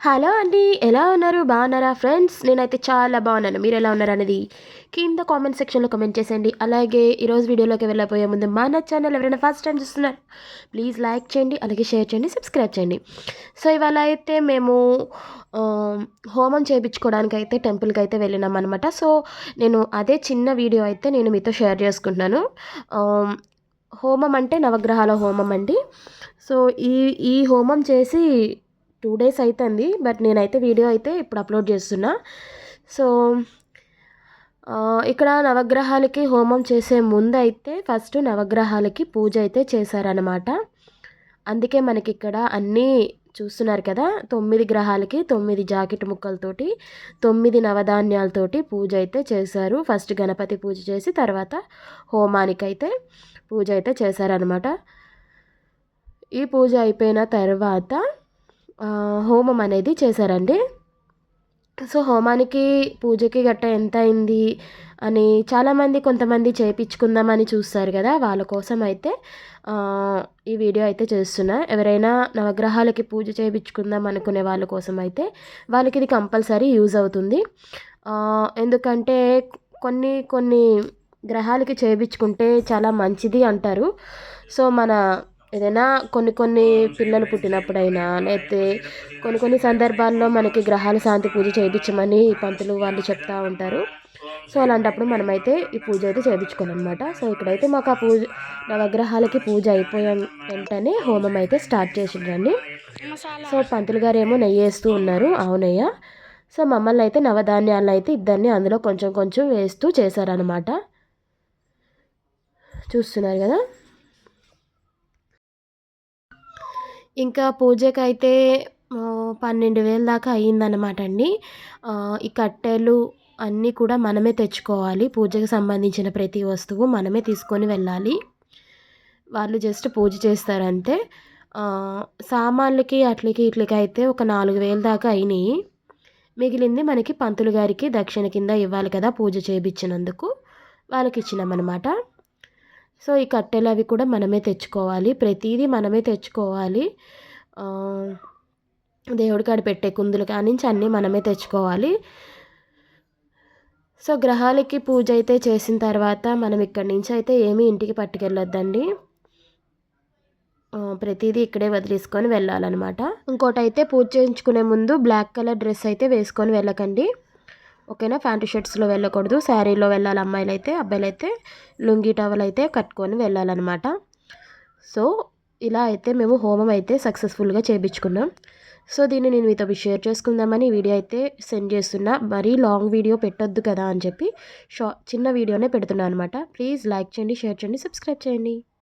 Hello అండి. ఎలా ఉన్నారు? బాగున్నారా ఫ్రెండ్స్? నేనైతే చాలా బాగున్నాను. మీరు ఎలా ఉన్నారనేది కింద కామెంట్ సెక్షన్‌లో కామెంట్ చేసేయండి. అలాగే ఈరోజు వీడియోలోకి వెళ్ళబోయే ముందు మన ఛానల్ ఎవరైనా ఫస్ట్ టైం చూస్తున్నారు ప్లీజ్ లైక్ చేయండి, అలాగే షేర్ చేయండి, సబ్స్క్రైబ్ చేయండి. సో ఇవాళ అయితే మేము హోమం చేయించుకోవడానికైతే టెంపుల్‌కి అయితే వెళ్ళినామనమాట. సో నేను అదే చిన్న వీడియో అయితే నేను మీతో షేర్ చేసుకుంటున్నాను. ఆహ్, హోమం అంటే నవగ్రహాల హోమం అండి. సో ఈ ఈ హోమం చేసి 2 డేస్ అయితంది. బట్ నేనైతే వీడియో అయితే ఇప్పుడు అప్లోడ్ చేస్తున్నా. సో ఇక్కడ నవగ్రహాలకి హోమం చేసే ముందైతే ఫస్ట్ నవగ్రహాలకి పూజ అయితే చేశారనమాట. అందుకే మనకిక్కడ అన్నీ చూస్తున్నారు కదా! 9 గ్రహాలకి 9 జాకెట్ ముక్కలతోటి 9 నవధాన్యాలతోటి పూజ అయితే చేశారు. ఫస్ట్ గణపతి పూజ చేసి తర్వాత హోమానికైతే పూజ అయితే చేశారనమాట. ఈ పూజ అయిపోయిన తర్వాత హోమం అనేది చేశారండి. సో హోమానికి పూజకి గట్టా ఎంత అయింది అని చాలామంది కొంతమంది చేయించుకుందామని చూస్తారు కదా, వాళ్ళ కోసం అయితే ఈ వీడియో అయితే చేస్తున్నా. ఎవరైనా నవగ్రహాలకి పూజ చేయించుకుందాం అనుకునే వాళ్ళ కోసం అయితే వాళ్ళకి ఇది కంపల్సరీ యూజ్ అవుతుంది. ఎందుకంటే కొన్ని కొన్ని గ్రహాలకి చేయించుకుంటే చాలా మంచిది అంటారు. సో మన ఏదైనా కొన్ని కొన్ని పిల్లలు పుట్టినప్పుడైనా లేకపోతే కొన్ని కొన్ని సందర్భాల్లో మనకి గ్రహాల శాంతి పూజ చేయించమని పంతులు వాళ్ళు చెప్తూ ఉంటారు. సో అలాంటప్పుడు మనమైతే ఈ పూజ అయితే చేయించుకోవాలన్నమాట. సో ఇక్కడైతే మాకు ఆ పూజ నవగ్రహాలకి పూజ అయిపోయిన వెంటనే హోమం అయితే స్టార్ట్ చేసిండ్రండి. సో పంతులు గారు ఏమో నెయ్యి వేస్తూ ఉన్నారు, అవునయ్య. సో మమ్మల్ని అయితే నవధాన్యాలను అయితే ఇద్దరిని అందులో కొంచెం కొంచెం వేస్తూ చేశారనమాట. చూస్తున్నారు కదా. ఇంకా పూజకైతే 12,000 దాకా అయ్యిందనమాట అండి. ఈ కట్టెలు అన్నీ కూడా మనమే తెచ్చుకోవాలి. పూజకు సంబంధించిన ప్రతి వస్తువు మనమే తీసుకొని వెళ్ళాలి. వాళ్ళు జస్ట్ పూజ చేస్తారంతే. సామాన్లకి అట్లకి ఇట్లకి అయితే ఒక 4,000 దాకా అయినాయి. మిగిలింది మనకి పంతులు గారికి దక్షిణ కింద ఇవ్వాలి కదా పూజ చేయించినందుకు, వాళ్ళకి ఇచ్చినామన్నమాట. సో ఈ కట్టెలు అవి కూడా మనమే తెచ్చుకోవాలి, ప్రతిదీ మనమే తెచ్చుకోవాలి. దేవుడి కాడ పెట్టే కుందులు కానించి అన్నీ మనమే తెచ్చుకోవాలి. సో గ్రహాలకి పూజ అయితే చేసిన తర్వాత మనం ఇక్కడి నుంచి అయితే ఏమీ ఇంటికి పట్టుకెళ్ళొద్దండి. ప్రతిదీ ఇక్కడే వదిలేసుకొని వెళ్ళాలన్నమాట. ఇంకోటైతే పూజ చేయించుకునే ముందు బ్లాక్ కలర్ డ్రెస్ అయితే వేసుకొని వెళ్ళకండి, ఓకేనా. ప్యాంటు షర్ట్స్లో వెళ్ళకూడదు, శారీలో వెళ్ళాలి అమ్మాయిలు అయితే. అబ్బాయిలు అయితే లుంగీ టవల్ అయితే కట్టుకొని వెళ్ళాలన్నమాట. సో ఇలా అయితే మేము హోమం అయితే సక్సెస్ఫుల్గా చేయించుకున్నాం. సో దీన్ని నేను మీతో షేర్ చేసుకుందామని వీడియో అయితే సెండ్ చేస్తున్నా. మరీ లాంగ్ వీడియో పెట్టొద్దు కదా అని చెప్పి చిన్న వీడియోనే పెడుతున్నాను అనమాట. ప్లీజ్ లైక్ చేయండి, షేర్ చేయండి, సబ్స్క్రైబ్ చేయండి.